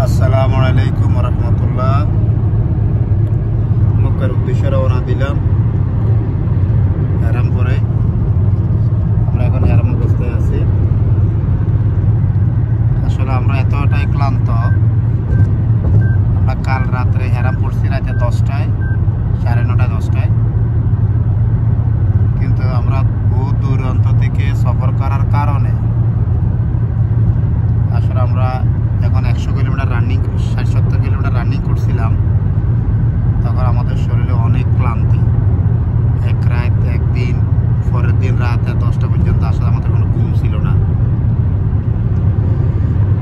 আসসালামু আলাইকুম রহমতুল্লাহ। মক্কার উদ্দেশ্যে রওনা দিলাম হেরাম পরে। আমরা এখন হেরাম অবস্থায় আছি। আসলে আমরা এতটাই ক্লান্ত, আমরা কাল রাত্রে হেরাম পড়ছি রাতে 10টায়, 9:30 10টায়। কিন্তু আমরা বহু দূরান্ত থেকে সফর করার কারণে আসলে আমরা যখন 100 কিলোমিটার রানিং 60-70 কিলোমিটার রানিং করছিলাম, তখন আমাদের শরীরে অনেক ক্লান্তি। এক রাত একদিন, পরের দিন রাত 10টা পর্যন্ত আসলে আমাদের কোনো ঘুম ছিল না।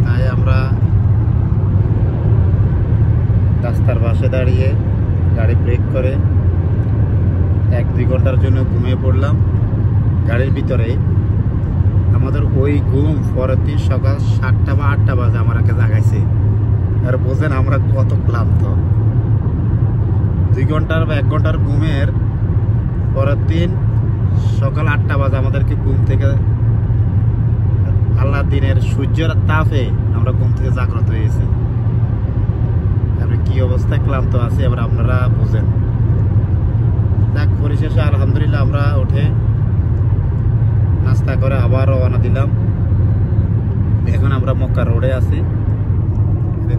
তাই আমরা রাস্তার পাশে দাঁড়িয়ে গাড়ি ব্রেক করে 1-2 ঘন্টার জন্য ঘুমিয়ে পড়লাম গাড়ির ভিতরে। আমাদের ওই ঘুম পরের দিন সকাল 7টা বা 8টা বাজে আমাকে জাগাইছে। আর বোঝেন আমরা কত ক্লান্ত। 2 ঘন্টার বা 1 ঘন্টার ঘুমের পরের দিন সকাল 8টা বাজে আমাদেরকে ঘুম থেকে, আল্লাহ দিনের সূর্যের তাপে আমরা ঘুম থেকে জাগ্রত হয়েছি। তারপরে কি অবস্থায় ক্লান্ত আছি এবার আপনারা বোঝেন। যাক, পরিশেষে আলহামদুলিল্লাহ আমরা উঠে নাস্তা করে আবার রওনা দিলাম। এখন আমরা মক্কা রোডে আছি।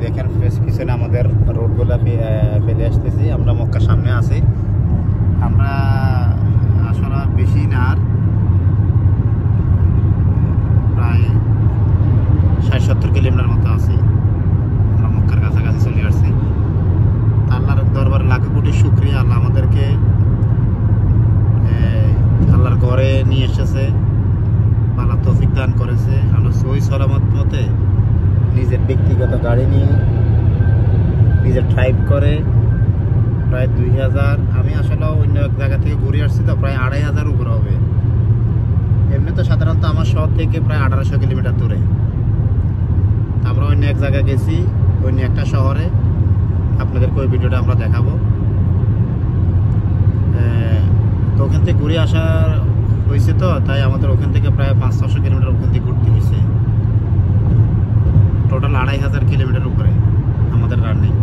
দেখেন পিছনে আমাদের রোডগুলো ফেলে আসতেছি। আমরা মক্কার সামনে আছি। আমরা আসলে বেশি না, আর প্রায় 60-70 কিলোমিটার মতো আছি। আমরা মক্কার কাছাকাছি চলে আসছি। আল্লাহর দরবারে লাখো কোটি শুকরিয়া, আল্লাহ আমাদেরকে আল্লাহর ঘরে নিয়ে এসেছে, আল্লাহ তৌফিক দান করেছে। আমরা সহি সালামত মতে নিজের ব্যক্তিগত গাড়ি নিয়ে নিজের ড্রাইভ করে প্রায় 2000, আমি আসলে অন্য এক জায়গা থেকে ঘুরে আসছি, তো প্রায় 2500 উপরে হবে। এমনি তো সাধারণত আমার শহর থেকে প্রায় 1800 কিলোমিটার দূরে। আমরা অন্য এক জায়গায় গেছি, অন্য একটা শহরে। আপনাদেরকে ওই ভিডিওটা আমরা দেখাবো। তো ওখান থেকে ঘুরে আসা হয়েছে, তো তাই আমাদের ওখান থেকে প্রায় 500-600 কিলোমিটার ওখান থেকে ঘুরতে হয়েছে। টোটাল 2500 কিলোমিটার উপরে আমাদের রানিং।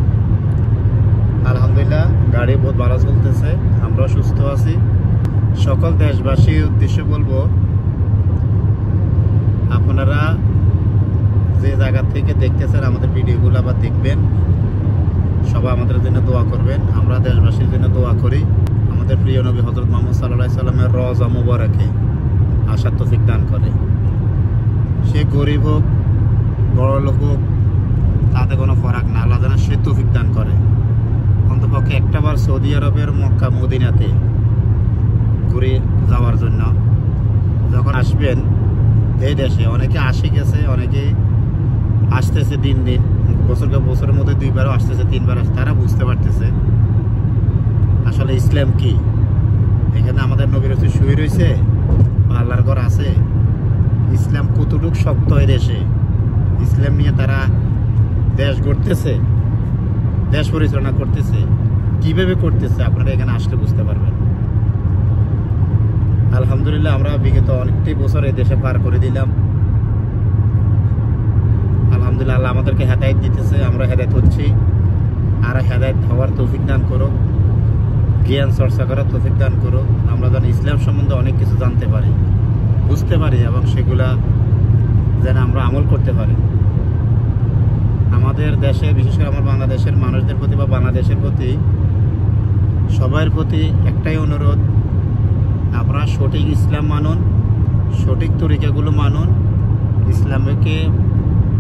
আলহামদুলিল্লাহ গাড়ি বহুত ভালো চলতেছে, আমরাও সুস্থ আছি। সকল দেশবাসীর উদ্দেশ্যে বলবো, আপনারা যে জায়গা থেকে দেখতেছেন আমাদের ভিডিওগুলো আবার দেখবেন, সবাই আমাদের জন্য দোয়া করবেন। আমরা দেশবাসীর জন্য দোয়া করি আমাদের প্রিয় নবী হযরত মুহাম্মদ সাল্লাল্লাহু আলাইহি সাল্লামের রওজা মুবারাকে আসার তৌফিক দান করে। সে গরিব হোক বড় লোক হোক, তাতে কোনো ফারাক না, আল্লাহ যেন সে তৌফিক দান করে। অন্তপক্ষে একটাবার সৌদি আরবের মক্কা মদিনাতে ঘুরে যাওয়ার জন্য যখন আসবেন এই দেশে, অনেকে আসে গেছে, অনেকে আসতেছে দিন দিন, বছরের মধ্যে 2বারও আসতেছে, 3বার আসছে। তারা বুঝতে পারতেছে আসলে ইসলাম কি। এখানে আমাদের নবীর রাসূল শুয়ে রয়েছে বা আল্লাহর ঘর আছে। ইসলাম কতটুকু শক্ত এই দেশে, ইসলাম নিয়ে তারা দেশ গড়তেছে, দেশ পরিচালনা করতেছে, কিভাবে করতেছে আপনারা এখানে আসলে বুঝতে পারবেন। আলহামদুলিল্লাহ আমরা বিগত অনেকটি বছর এই দেশে পার করে দিলাম। আলহামদুলিল্লাহ আল্লাহ আমাদেরকে হেদায়েত দিতেছে, আমরা হেদায়েত হচ্ছি। আর হেদায়েত হওয়ার তৌফিক দান করো, জ্ঞান চর্চা করার তৌফিক দান করো। আমরা যেন ইসলাম সম্বন্ধে অনেক কিছু জানতে পারি, বুঝতে পারি, এবং সেগুলা যেন আমরা আমল করতে পারি। আমাদের দেশে, বিশেষ করে আমার বাংলাদেশের মানুষদের প্রতি বা বাংলাদেশের প্রতি, সবার প্রতি একটাই অনুরোধ, আপনারা সঠিক ইসলাম মানুন, সঠিক তরিকাগুলো মানুন, ইসলামকে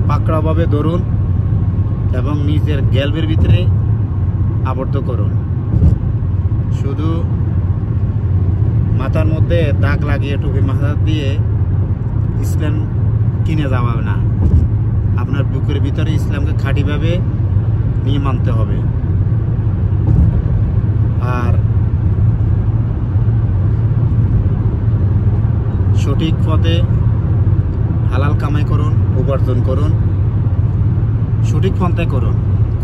পাকড়াভাবে ধরুন এবং নিজের জ্ঞানের ভিতরে আবদ্ধ করুন। শুধু মাথার মধ্যে দাগ লাগিয়ে টুপি মাথা দিয়ে ইসলাম কিনে যাওয়া না, আপনার বুকের ভিতরে ইসলামকে খাঁটিভাবে নিয়ে মানতে হবে। আর সঠিক পথে হালাল কামাই করুন, উপার্জন করুন, সঠিক পন্থায় করুন।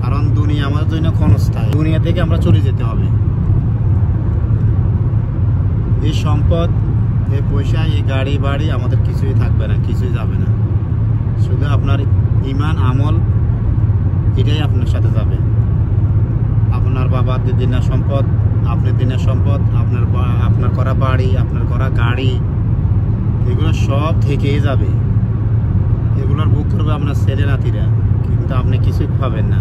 কারণ দুনিয়া আমাদের জন্য ক্ষণস্থায়ী, দুনিয়া থেকে আমরা চলে যেতে হবে। এই সম্পদ, এই পয়সা, এই গাড়ি বাড়ি আমাদের কিছুই থাকবে না, কিছুই যাবে না। শুধু আপনার ঈমান আমল এটাই আপনার সাথে যাবে। আপনার বাবার দিনের সম্পদ, আপনার দিনের সম্পদ, আপনার করা বাড়ি, আপনার করা গাড়ি, এগুলো সব থেকেই যাবে। এগুলোর বুক করবে আপনার ছেলে নাতিরা, কিন্তু আপনি কিছুই পাবেন না।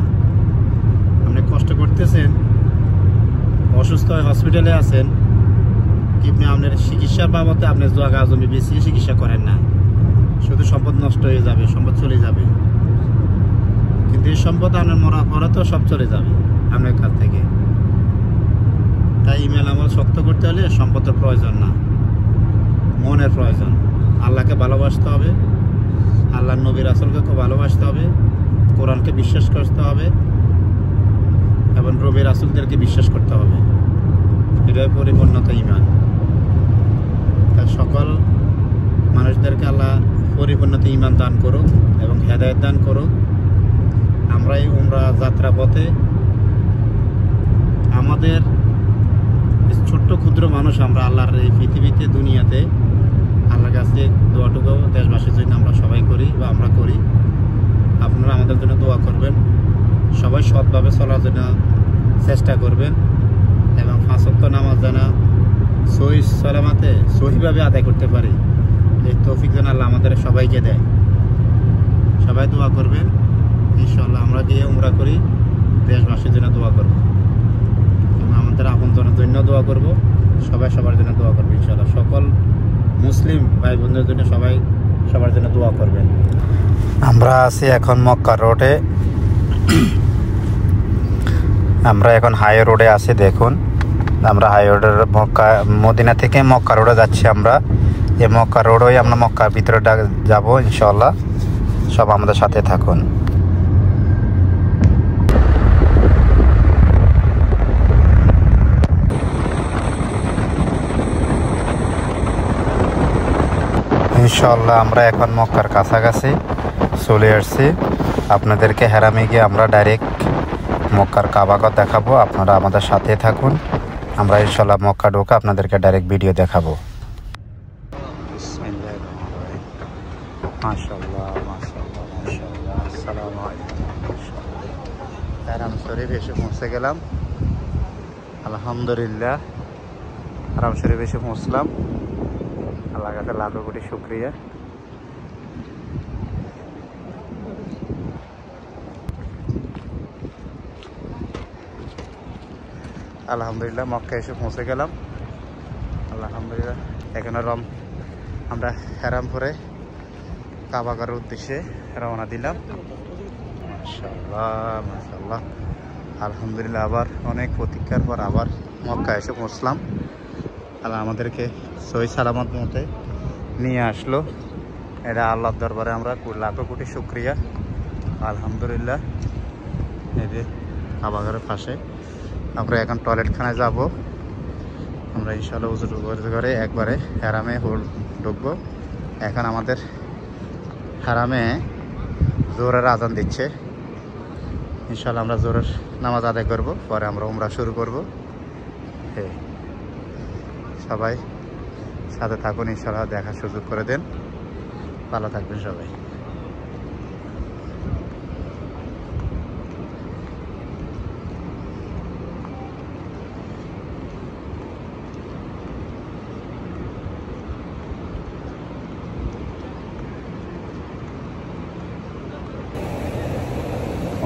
আপনি কষ্ট করতেছেন, অসুস্থ হয়ে হসপিটালে আছেন, কিন্তু আপনার চিকিৎসার বাবদে আপনি জায়গা জমি বেশি চিকিৎসা করেন না, শুধু সম্পদ নষ্ট হয়ে যাবে, সম্পদ চলে যাবে। কিন্তু এই সম্পদ আপনার মরার পরে তো সব চলে যাবে আপনার কাছ থেকে। তাই ইমান আমল শক্ত করতে হলে সম্পদের প্রয়োজন না, মনের প্রয়োজন। আল্লাহকে ভালোবাসতে হবে, আল্লাহর নবী রাসূলকে খুব ভালোবাসতে হবে, কোরআনকে বিশ্বাস করতে হবে এবং নবী রাসূলদেরকে বিশ্বাস করতে হবে। এটাই পরিপূর্ণতা ইমান। তাই সকল মানুষদেরকে আল্লাহ পরিপূর্ণতা ইমান দান করুক এবং হেদায়েত দান করুক। আমরা এই উমরা যাত্রা পথে আমাদের ছোট্ট ক্ষুদ্র মানুষ আমরা আল্লাহর এই পৃথিবীতে দুনিয়াতে আল্লাহর কাছে দোয়াটুকু দেশবাসীর জন্য আমরা সবাই করি বা আমরা করি। আপনারা আমাদের জন্য দোয়া করবেন, সবাই সৎভাবে চলার জন্য চেষ্টা করবেন এবং 5 ওয়াক্ত নামাজ যেন সহি সালামতে সহিভাবে আদায় করতে পারি, এই তৌফিক যেন আল্লাহ আমাদের সবাইকে দেয়। সবাই দোয়া করবেন। ইনশাআল্লাহ আমরা গিয়ে উমরা করি, দেশবাসীর জন্য দোয়া করব এবং আমাদের আপনজনের জন্য দোয়া করব। সবাই সবার জন্য দোয়া করবে ইনশাআল্লাহ। সকল মুসলিম ভাই বোনদের জন্য সবাই সবার জন্য দোয়া করবেন। আমরা আছি এখন মক্কা রোডে, আমরা এখন হাই রোডে আছি। দেখুন আমরা হাই রোডের মদিনা থেকে মক্কা রোডে যাচ্ছি। আমরা এই মক্কা রোডে আমরা মক্কার ভিতরে যাব ইনশাআল্লাহ। সব আমাদের সাথে থাকুন। ইনশাআল্লাহ আমরা এখন মক্কার কাছাকাছি চলে আসছি। আপনাদেরকে হেরামে গিয়ে আমরা ডাইরেক্ট মক্কার কাবাগর দেখাবো। আপনারা আমাদের সাথে থাকুন। আমরা ইনশাআল্লাহ মক্কা ঢোকা আপনাদেরকে ডাইরেক্ট ভিডিও দেখাবো। মাশাআল্লাহ মাশাআল্লাহ মাশাআল্লাহ। আসসালামু আলাইকুম। হেরাম শরীফ এসে পৌঁছে গেলাম আলহামদুলিল্লাহ। হেরাম শরীফ এসে পৌঁছলাম, আল্লাহর কাছে লাখো কোটি শুকরিয়া। আলহামদুলিল্লাহ মক্কা এসে পৌঁছে গেলাম আলহামদুলিল্লাহ। এখন আমরা হেরামপুরে কাবাগরের উদ্দেশ্যে রওনা দিলাম। মাশাআল্লাহ মাশাআল্লাহ আলহামদুলিল্লাহ। আবার অনেক প্রতীক্ষার পর আবার মক্কা এসে পৌঁছলাম। আল্লাহ আমাদেরকে সহি সালামত মতে নিয়ে আসলো, এটা আল্লাহর দরবারে আমরা লাখো কোটি শুকরিয়া আলহামদুলিল্লাহ। এই যে কাবাগরের পাশে আমরা এখন টয়লেটখানায় যাব। আমরা ইনশাআল্লাহ উজু করে একবারে হেরামে ঢুকবো। এখন আমাদের হেরামে জোহরের আজান দিচ্ছে। ইনশাআল্লাহ আমরা জোহরের নামাজ আদায় করব, পরে আমরা উমরা শুরু করব। সবাই সাথে থাকুন, ইনশাআল্লাহ দেখার সুযোগ করে দেন। ভালো থাকবেন সবাই।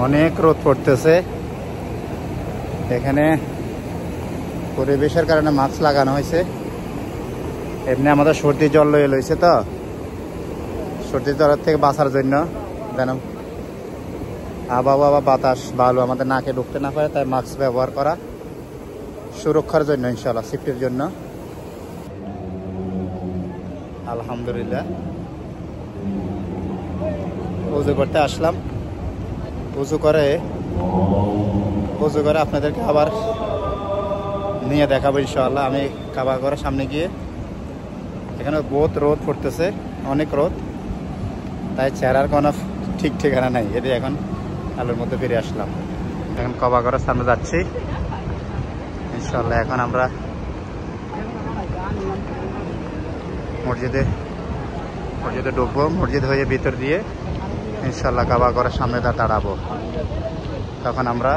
অনেক রোদ পড়তেছে এখানে, পরিবেশের কারণে মাস্ক লাগানো হয়েছে। এমনি আমাদের সর্দি জ্বর লইছে, তো সর্দি জ্বরের থেকে বাঁচার জন্য যেন আবহাওয়া বাতাস ভালো আমাদের নাকে ঢুকতে না পারে, তাই মাস্ক ব্যবহার করা সুরক্ষার জন্য ইনশাআল্লাহ, সেফটির জন্য। আলহামদুলিল্লাহ উজু করতে আসলাম। উজু করে আপনাদেরকে আবার নিয়ে দেখাবো ইনশাআল্লাহ। আমি কাবাগরের সামনে গিয়ে, এখানে বহুত রোদ পড়তেছে, অনেক রোদ, তাই চেহারার কোনো ঠিক ঠিকানা নাই। এটি এখন আলোর মধ্যে ফিরে আসলাম। এখন কাবাগরের সামনে যাচ্ছি ইনশাআল্লাহ। এখন আমরা মসজিদে ঢুকবো, মসজিদ হয়ে ভিতর দিয়ে ইনশাআল্লাহ কাবাগরের সামনে দাঁড়াবো। তখন আমরা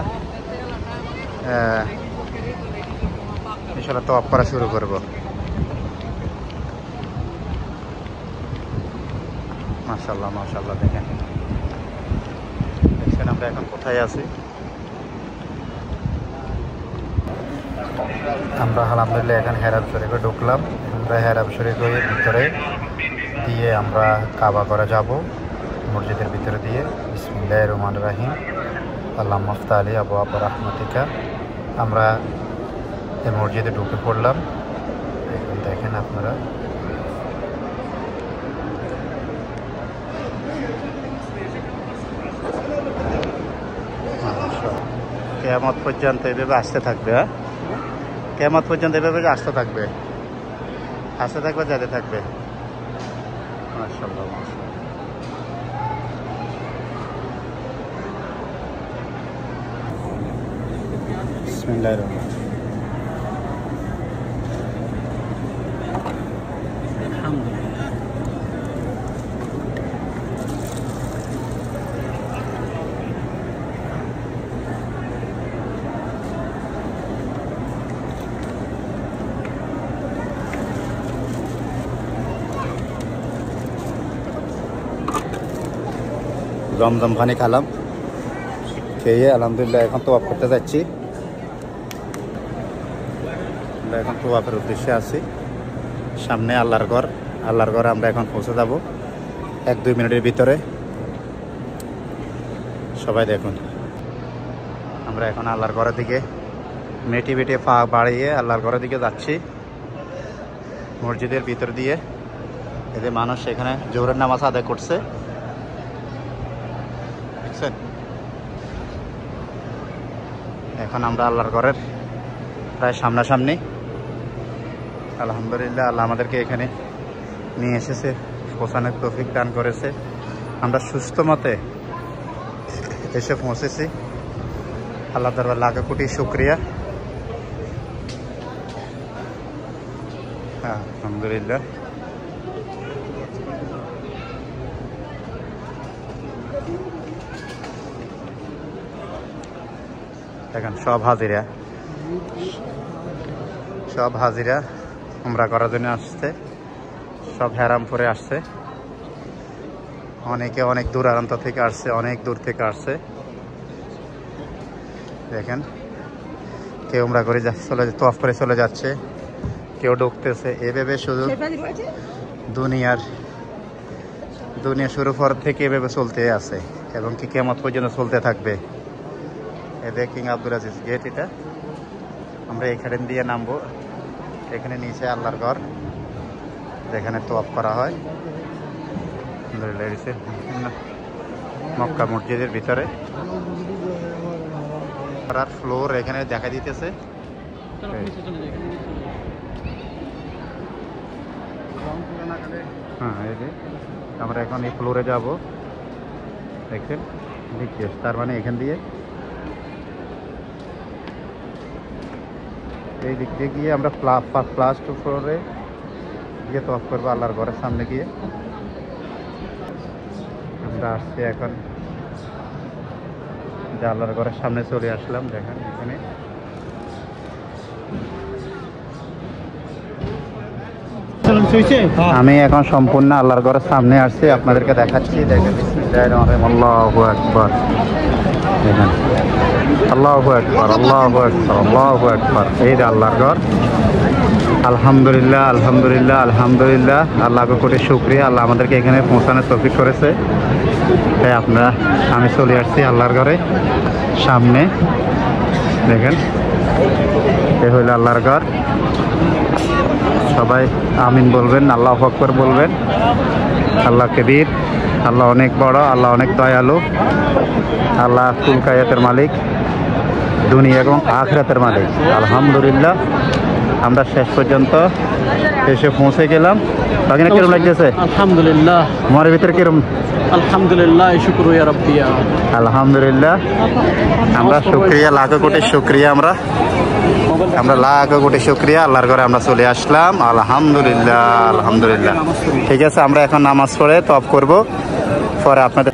ইনশাআল্লাহ তওয়াফ করা শুরু করব। মাশাআল্লাহ মাশাআল্লাহ, দেখেন আমরা এখন কোথায় আছি। আমরা আলহামদুলিল্লাহ এখন হেরাম শরীফে ঢুকলাম। আমরা হেরাম শরীফের ভিতরে দিয়ে আমরা কাবা করে যাব, মসজিদের ভিতরে দিয়ে। বিসমিল্লাহির রহমানির রহিম, আল্লাহুম্মা আফতাহ আলী আবওয়াব রাহমাতিকা। আমরা এই মসজিদে ঢুকে পড়লাম। এখন দেখেন আপনারা কিয়ামত পর্যন্ত এভাবে আসতে থাকবে। কিয়ামত পর্যন্ত এভাবে আসতে থাকবে, যেতে থাকবে। মাশাআল্লাহ মাশাআল্লাহ। বিসমিল্লাহির রহমানির রহিম। আলহামদুলিল্লাহ। জমজম পানি খালাম, খেয়ে আলহামদুলিল্লাহ এখন তওয়াফ করতে যাচ্ছি। আমরা এখন তওয়াফের উদ্দেশ্যে আছি। সামনে আল্লাহর ঘর, আল্লাহর ঘরে আমরা এখন পৌঁছে যাব 1-2 মিনিটের ভিতরে। সবাই দেখুন, আমরা এখন আল্লাহর ঘরের দিকে মেটি বেটে পা বাড়িয়ে আল্লাহর ঘরের দিকে যাচ্ছি, মসজিদের ভিতর দিয়ে। এদের মানুষ এখানে জোহরের নামাজ আদায় করছে। এখন আমরা আল্লাহর ঘরের প্রায় সামনাসামনি। আলহামদুলিল্লাহ, আল্লাহ আমাদেরকে এখানে নিয়ে এসেছে, পৌঁছানোর তৌফিক দান করেছে। আমরা সুস্থ মতে এসে পৌঁছেছি। আল্লাহ দরবার লাখ কোটি শুকরিয়া। আলহামদুলিল্লাহ। দেখেন সব হাজিরা উমরা করার জন্য আসছে, সব হেরামপুরে আসছে। অনেকে অনেক দূরান্ত থেকে আসছে, অনেক দূর থেকে আসছে। দেখেন কেউ উমরা করে তওয়াফ করে চলে যাচ্ছে, কেউ ঢুকতেছে। এভাবে শুধু দুনিয়া শুরু পর থেকে এভাবে চলতে আছে এবং কি কিয়ামত পর্যন্ত চলতে থাকবে। এদের কিং আব্দুল আজিজ গেট, এটা আমরা এখানে দিয়ে নামবো। এখানে নিচে আল্লাহর ঘর, যেখানে তওয়াফ করা হয়। মক্কা মসজিদের ভিতরে ফ্লোর এখানে দেখা দিতেছে। হ্যাঁ, এই যে আমরা এখন এই ফ্লোরে যাব। দেখছেন, তার মানে এখান দিয়ে এই দিক দিয়ে গিয়ে আমরা ফার্স্ট ফ্লোরে গিয়ে তওয়াফ করবো আল্লাহর ঘরের সামনে গিয়ে। আমরা আসছি এখন যে আল্লাহর ঘরের সামনে চলে আসলাম। দেখেন এখানে আমি এখন সম্পূর্ণ আল্লাহর ঘরের সামনে আসছি, আপনাদেরকে দেখাচ্ছি। দেখেন আল্লাহু আকবার, দেখেন আল্লাহু আকবার, আল্লাহু আকবার, আল্লাহু আকবার। এই যে আল্লাহর ঘর। আলহামদুলিল্লাহ আলহামদুলিল্লাহ আলহামদুলিল্লাহ, আল্লাহকে কোটি শুকরিয়া। আল্লাহ আমাদেরকে এখানে পৌঁছানোর তৌফিক করেছে। তাই আমি চলে আসছি আল্লাহর ঘরে সামনে। দেখেন এই হইল আল্লাহর ঘর। সবাই আমিন বলবেন, আল্লাহু আকবার বলবেন। আল্লাহ কবীর, আল্লাহ অনেক বড়, আল্লাহ অনেক দয়ালু, আল্লাহ কুল কায়াতের মালিক, দুনিয়া এবং আখিরাতের মালিক। আলহামদুলিল্লাহ, আমরা শেষ পর্যন্ত এসে পৌঁছে গেলাম। বাকি না কিরম লাগতেছে? আলহামদুলিল্লাহ। আমার ভিতরে কিরম? আলহামদুলিল্লাহ, শুকর ইয়া রাব্বি। আলহামদুলিল্লাহ, আমরা শুকরিয়া, লাখ কোটি শুকরিয়া। আমরা লাখ কোটি শুকরিয়া। আল্লাহর ঘরে আমরা চলে আসলাম। আলহামদুলিল্লাহ আলহামদুলিল্লাহ। ঠিক আছে, আমরা এখন নামাজ পড়ে তওয়াফ করব, পরে আপনাদের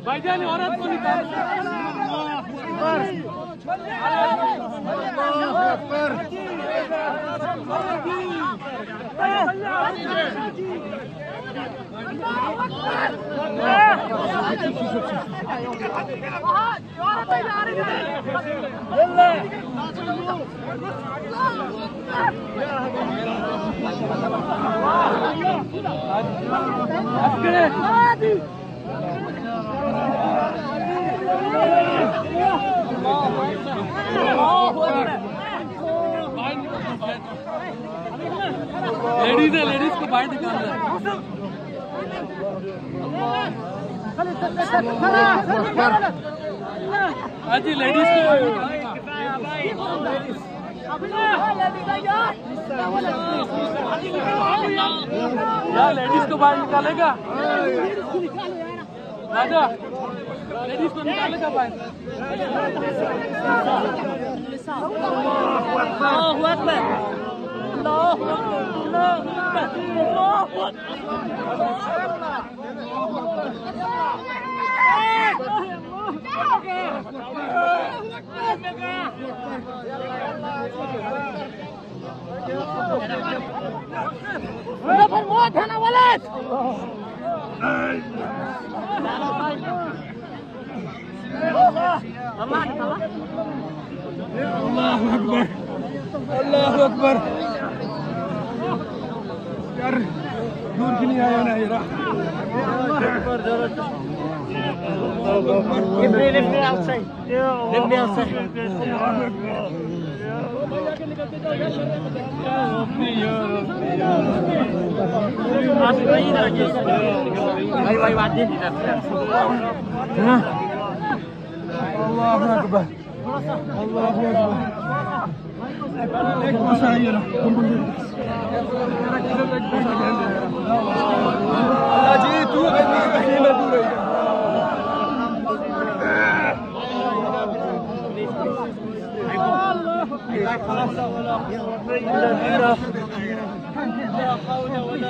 भाईजान औरत को निकाल लेडीज है, लेडीज को बाहर निकालना है। हाँ जी, लेडीज को यार लेडीज को बाहर निकालेगा राजा, लेडीज को निकालेगा बाहर। موت انا ولد الله اكبر الله اكبر यार दूर के लिए आया ना ये रहा Lift me outside. Lift me outside. भाई बात नहीं अल्लाह अकबर अल्लाह अकबर एक मसा ये ना अल्लाह जी तू कहीं ना दूर है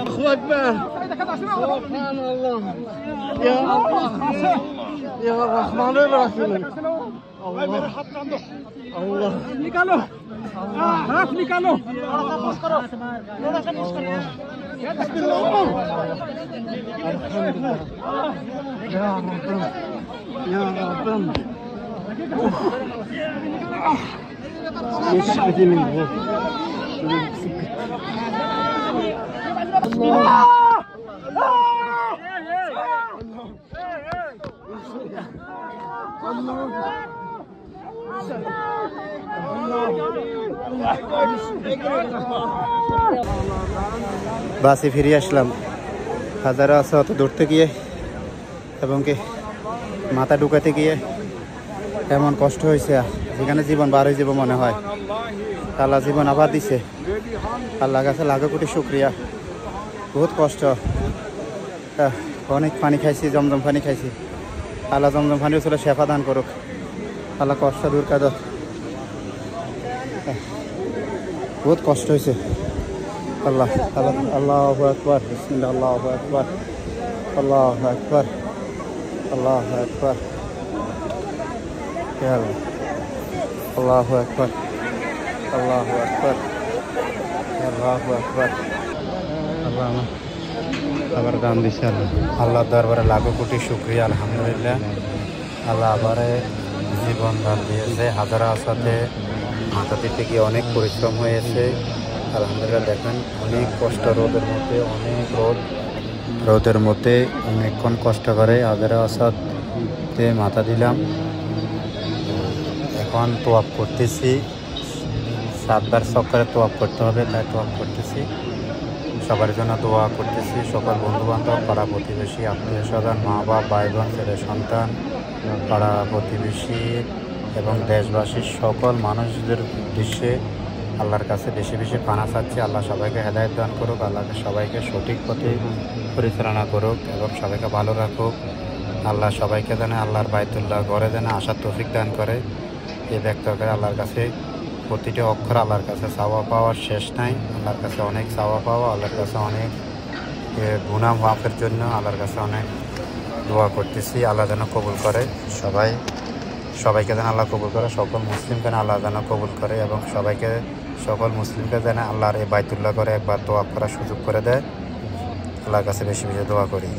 أخو أكبر سبحان الله يا الله يا الرحمن الرحيم الله الله निकालो हाथ निकालो يا رب مش بدي من هون বাসে ফিরে আসলাম হাজারা আসত দৌড়তে গিয়ে এবং কি মাথা ঢুকাতে গিয়ে এমন কষ্ট হয়েছে যেখানে জীবন বার হয়ে যাব মনে হয়। আল্লাহ জীবন আবার দিছে, আল্লাহ কাছে লাখো কোটি শুক্রিয়া। বহুত কষ্ট, অনেক পানি খাইছি, জমজম পানি খাইছি। আল্লাহ জমজম পানি ছিল শেফা দান করুক, আল্লাহ কষ্ট দূর কাদক। বহুত কষ্ট হয়েছে। আল্লাহ আল্লাহ আল্লাহু আকবার, বিসমিল্লাহ, আল্লাহু আকবার, আল্লাহু আকবার, আল্লাহু আকবার, আল্লাহু আকবার, আল্লাহু আকবার, আল্লাহু আকবার। আল্লাহ আমার আবার দান দিছে। আল্লাহ দরবারে লাখো কোটি শুক্রিয়া, আলহামদুলিল্লাহ। আল্লাহ আবারে জীবন দান দিয়েছে। হাজারা আসাতে মাথা দিতে গিয়ে অনেক পরিশ্রম হয়েছে। আলহামদুলিল্লাহ দেখেন অনেক কষ্ট, রোদের মধ্যে অনেক রোদের মধ্যে অনেকক্ষণ কষ্ট করে হাজারা আসাতে মাথা দিলাম। এখন তোয়াব করতেছি, 7 বার চক্করে তোয়াব করতে হবে, তাই তোয়াব করতেছি। সবার জন্য দোয়া করতেছি। সকল বন্ধুবান্ধব, পাড়া প্রতিবেশী, আত্মীয় স্বজন, মা বাবা, ভাই বোন, ছেলে সন্তান, পাড়া প্রতিবেশী এবং দেশবাসীর সকল মানুষদের উদ্দেশ্যে আল্লাহর কাছে বেশি বেশি পানা চাচ্ছি। আল্লাহ সবাইকে হেদায়েত দান করুক, আল্লাহকে সবাইকে সঠিক পথে পরিচালনা করুক এবং সবাইকে ভালো রাখুক। আল্লাহ সবাইকে যেন আল্লাহর বাইতুল্লাহ ঘরে যেন আসার তৌফিক দান করে। এই ব্যক্ত করে আল্লাহর কাছে প্রতিটি অক্ষর আল্লাহর কাছে চাওয়া পাওয়ার শেষ নাই। আল্লাহর কাছে অনেক চাওয়া পাওয়া, আল্লাহর কাছে অনেক গুনাহ মাফের জন্য আল্লাহর কাছে অনেক দোয়া করতেছি। আল্লাহ যেন কবুল করে, সবাইকে যেন আল্লাহ কবুল করে, সকল মুসলিমকে আল্লাহ যেন কবুল করে এবং সকল মুসলিমকে যেন আল্লাহর এই বাইতুল্লাহ করে একবার দোয়া করার সুযোগ করে দেয়। আল্লাহর কাছে বেশি বেশি দোয়া করি।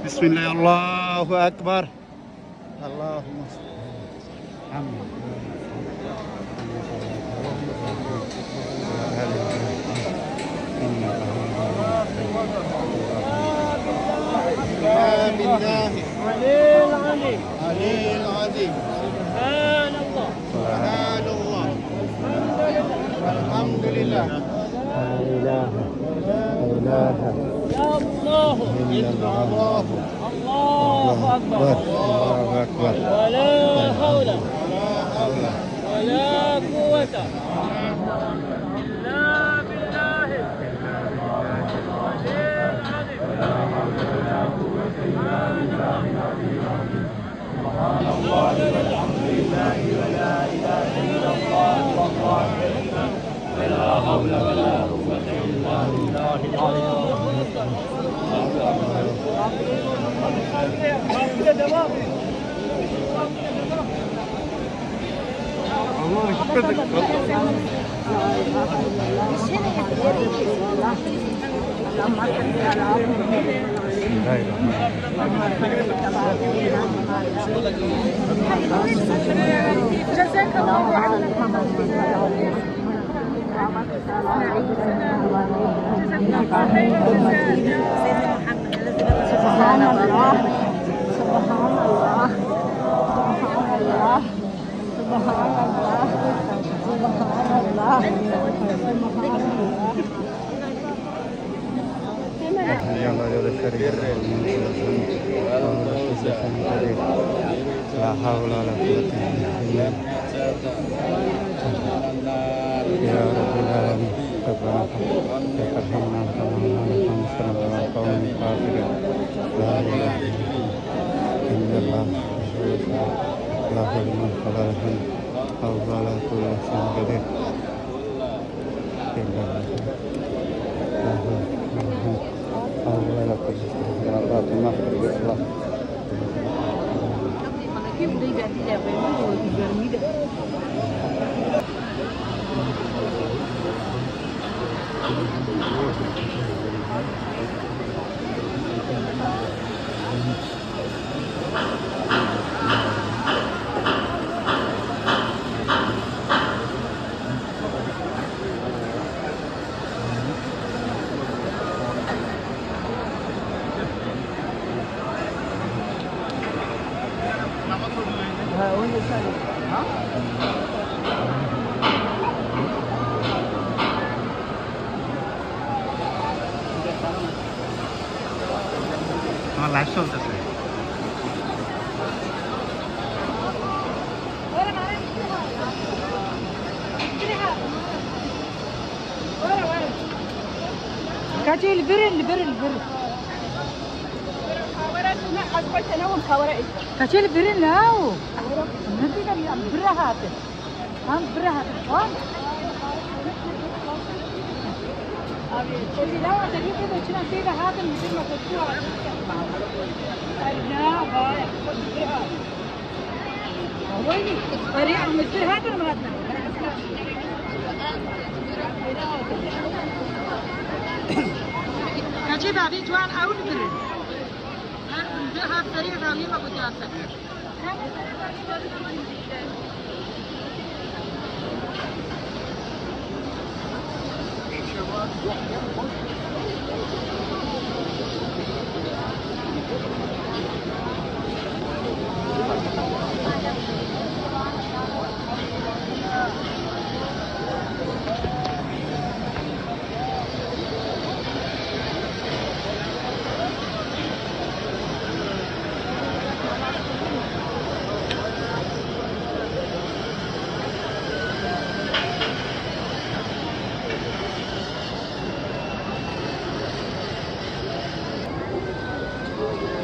বিসমিল্লাহ, আল্লাহু আকবার, আল্লাহুম্মা আমিন। আলহামদুলিল্লাহ, الله أكبر، الله أكبر، ولا حول ولا قوة إلا بالله سبحان الله والحمد لله ولا إله إلا الله والله أكبر، ولا حول ولا قوة إلا بالله العلي العظيم. جزاك الله سبحان الله، سبحان الله، سبحان الله، سبحان الله، سبحان الله، لا حول ولا قوة إلا بالله يا رب العالمين. ربنا تقبل منا ولا الحمد الله على كل شيء قدير আমার লাইভ চলতেছে كاتي البرن كاتي البرن لاو نبي نبي برهات هم برهات ها ابي لا تجي كده شنو في هذا مثل ما تقول لا باي ويني طريقه مثل هذا المرض كاتي بعدي جوان اول برن هذا طريقه غير ما كنت اعرف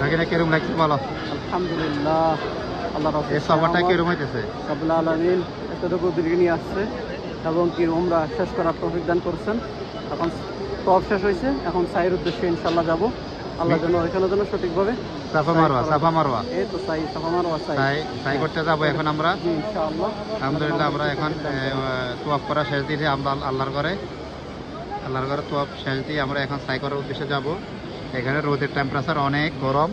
নাকি কিরকম লাগছে বলো আলহামদুলিল্লাহ আল্লাহ রাসূল এই সফরটা কিরকম হইতেছে রাব্বুল আলামিন এতটুকু দীর্ঘ নিয়ে আসছে এবং কি উমরা শেষ করার তৌফিক দান করছেন এখন তওয়াফ শেষ হয়েছে এখন সাইয়ের উদ্দেশ্যে ইনশাআল্লাহ যাব আল্লাহ যেন ওইখানে যেন সঠিকভাবে সাফা মারওয়া এই তো সাফা মারওয়া সাই করতে যাবো এখন আমরা ইনশাআল্লাহ আলহামদুলিল্লাহ আমরা এখন তোয়াফ করা শেষ দিয়েছি আমরা আল্লাহর ঘরে তোয়াফ শেষ দিয়ে আমরা এখন সাই করার উদ্দেশ্যে যাব এখানে রোদের টেম্পারেচার অনেক গরম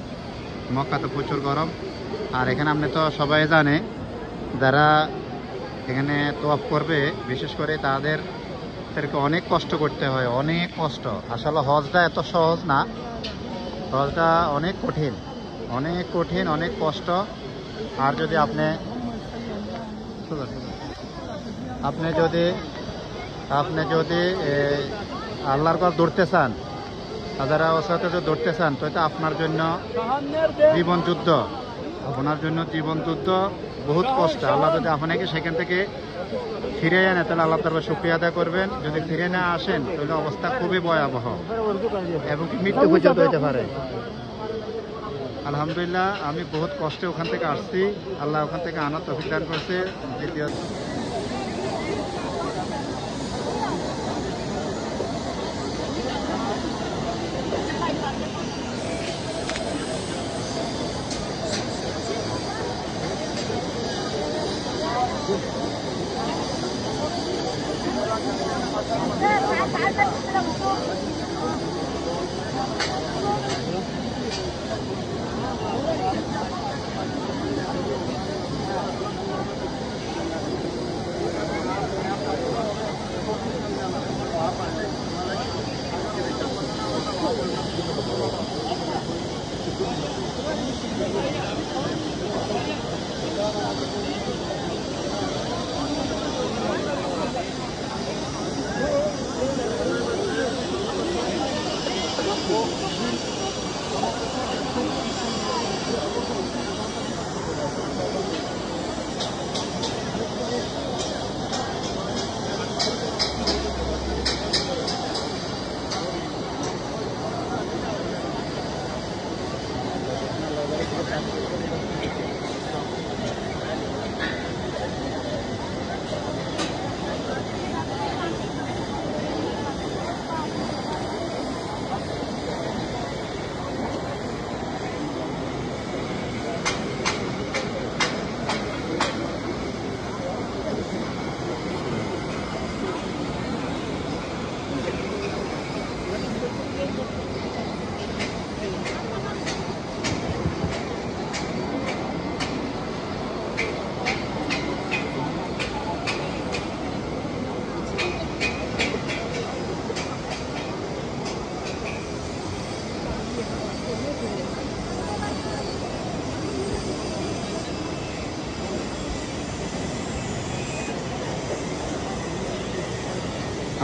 মক্কাতে প্রচুর গরম আর এখানে আপনি তো সবাই জানে যারা এখানে তোয়াফ করবে বিশেষ করে তাদেরকে অনেক কষ্ট করতে হয় অনেক কষ্ট আসলে হজটা এত সহজ না হজটা অনেক কঠিন অনেক কষ্ট আর যদি আপনি যদি আল্লাহর ঘর ধরতে চান তারা সাথে যদি ধরতে চান তো এটা আপনার জন্য জীবন যুদ্ধ বহুত কষ্ট আল্লাহ যদি আপনাকে সেখান থেকে ফিরে আনে তাহলে আল্লাহ তাআলার শুকরিয়া আদায় করবেন যদি ফিরে না আসেন তাহলে অবস্থা খুবই ভয়াবহ এবং মৃত্যু পর্যন্ত হতে পারে আলহামদুলিল্লাহ আমি বহুত কষ্টে ওখান থেকে আসছি আল্লাহ ওখান থেকে আনার তৌফিক দান করছে দ্বিতীয়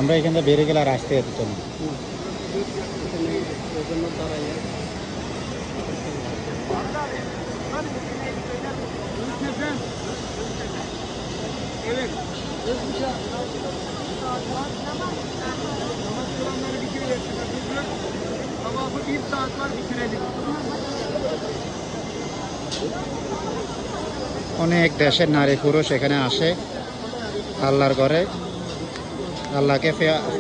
আমরা এখান থেকে বেরিয়ে গেলে আর আসতে যেত না। এখানে এই জন্য দাঁড়াইয়া অনেক দেশের নারী পুরুষ এখানে আসে আল্লাহর ঘরে আল্লাহকে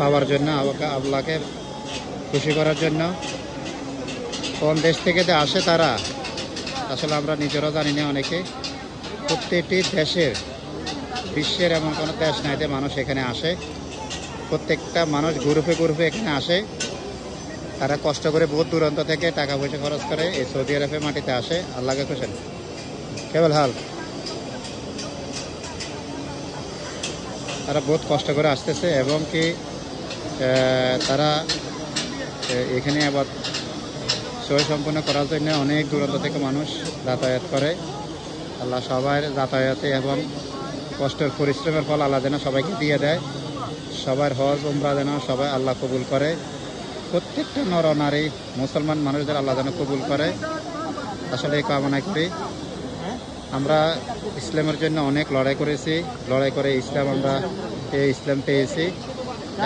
পাওয়ার জন্য, আল্লাহকে খুশি করার জন্য। কোন দেশ থেকে যে আসে তারা আসলে আমরা নিজেরাও জানি না। অনেকে প্রত্যেকটি দেশের, বিশ্বের এমন কোনো দেশ নাই যে মানুষ এখানে আসে। প্রত্যেকটা মানুষ গ্রুপে গ্রুপে এখানে আসে। তারা কষ্ট করে বহুত দূরান্ত থেকে টাকা পয়সা খরচ করে এই সৌদি আরবের মাটিতে আসে আল্লাহকে খুশি কেবল হাল। তারা বহুত কষ্ট করে আসতেছে এবং কি তারা এখানে আবার সই সম্পন্ন করার জন্য অনেক দূরান্ত থেকে মানুষ যাতায়াত করে। আল্লাহ সবার যাতায়াতে এবং কষ্টের পরিশ্রমের ফল আল্লাহ যেন সবাইকে দিয়ে দেয়। সবার হজ উমরা যেন সবাই আল্লাহ কবুল করে। প্রত্যেকটা নর নারী মুসলমান মানুষদের আল্লাহ যেন কবুল করে, আসলে এই কামনা করি। আমরা ইসলামের জন্য অনেক লড়াই করেছি, লড়াই করে ইসলাম আমরা এই ইসলাম পেয়েছি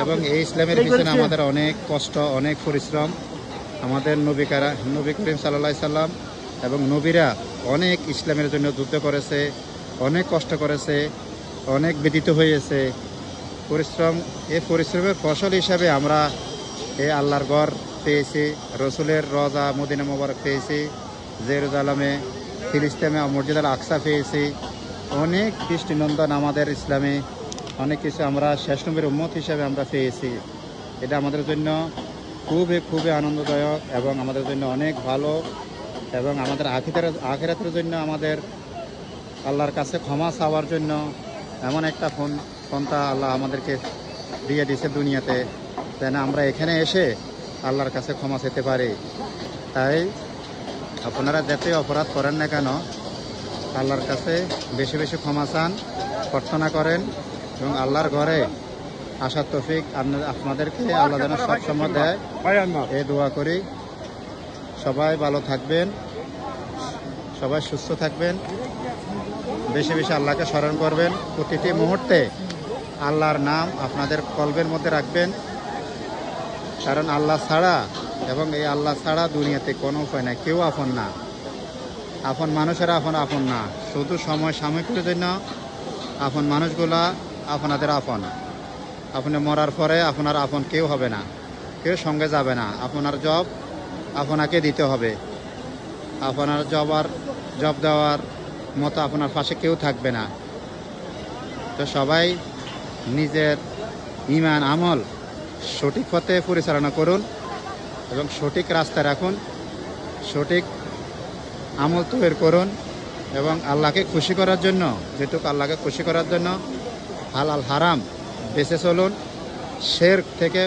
এবং এই ইসলামের পিছনে আমাদের অনেক কষ্ট, অনেক পরিশ্রম। আমাদের নবী করিম সাল্লাল্লাহু আলাইহি সাল্লাম এবং নবীরা অনেক ইসলামের জন্য যুদ্ধ করেছে, অনেক কষ্ট করেছে, অনেক ব্যতীত হয়েছে পরিশ্রম। এই পরিশ্রমের ফসল হিসাবে আমরা এই আল্লাহর ঘর পেয়েছি, রসুলের রওজা মদিনা মোবারক পেয়েছি, জেরুজালেমে ফিলিস্তিনে মসজিদ আল আকসা পেয়েছি। অনেক দৃষ্টিনন্দন আমাদের ইসলামে অনেক কিছু আমরা শেষ নবীর উম্মত হিসাবে আমরা পেয়েছি। এটা আমাদের জন্য খুবই খুবই আনন্দদায়ক এবং আমাদের জন্য অনেক ভালো এবং আমাদের আখিরাতের জন্য আমাদের আল্লাহর কাছে ক্ষমা চাওয়ার জন্য এমন একটা পন্থা আল্লাহ আমাদেরকে দিয়ে দিয়েছে দুনিয়াতে, যেন আমরা এখানে এসে আল্লাহর কাছে ক্ষমা চেতে পারি। তাই আপনারা যাতে অপরাধ করেন না কেন আল্লাহর কাছে বেশি বেশি ক্ষমা চান, প্রার্থনা করেন এবং আল্লাহর ঘরে আসার তৌফিক আপনাদেরকে আল্লাহ যেন সবসময় দেয় এই দোয়া করি। সবাই ভালো থাকবেন, সবাই সুস্থ থাকবেন, বেশি বেশি আল্লাহকে স্মরণ করবেন। প্রতিটি মুহূর্তে আল্লাহর নাম আপনাদের কলবের মধ্যে রাখবেন, কারণ আল্লাহ ছাড়া এবং এই আল্লাহ ছাড়া দুনিয়াতে কোনো উপায় নাই। কেউ আপন না, আপন মানুষেরা আপন না, শুধু সময় সাময়িকের জন্য আপন মানুষগুলা আপনাদের আপন। আপনি মরার পরে আপনার আপন কেউ হবে না, কেউ সঙ্গে যাবে না। আপনার জব আপনাকে দিতে হবে, আপনার জব দেওয়ার মতো আপনার পাশে কেউ থাকবে না। তো সবাই নিজের ঈমান আমল সঠিক পথে পরিচালনা করুন এবং সঠিক রাস্তায় রাখুন, সঠিক আমল তৈরি করুন এবং আল্লাহকে খুশি করার জন্য, যেটুকু আল্লাহকে খুশি করার জন্য হালাল হারাম বেঁচে চলুন, শিরক থেকে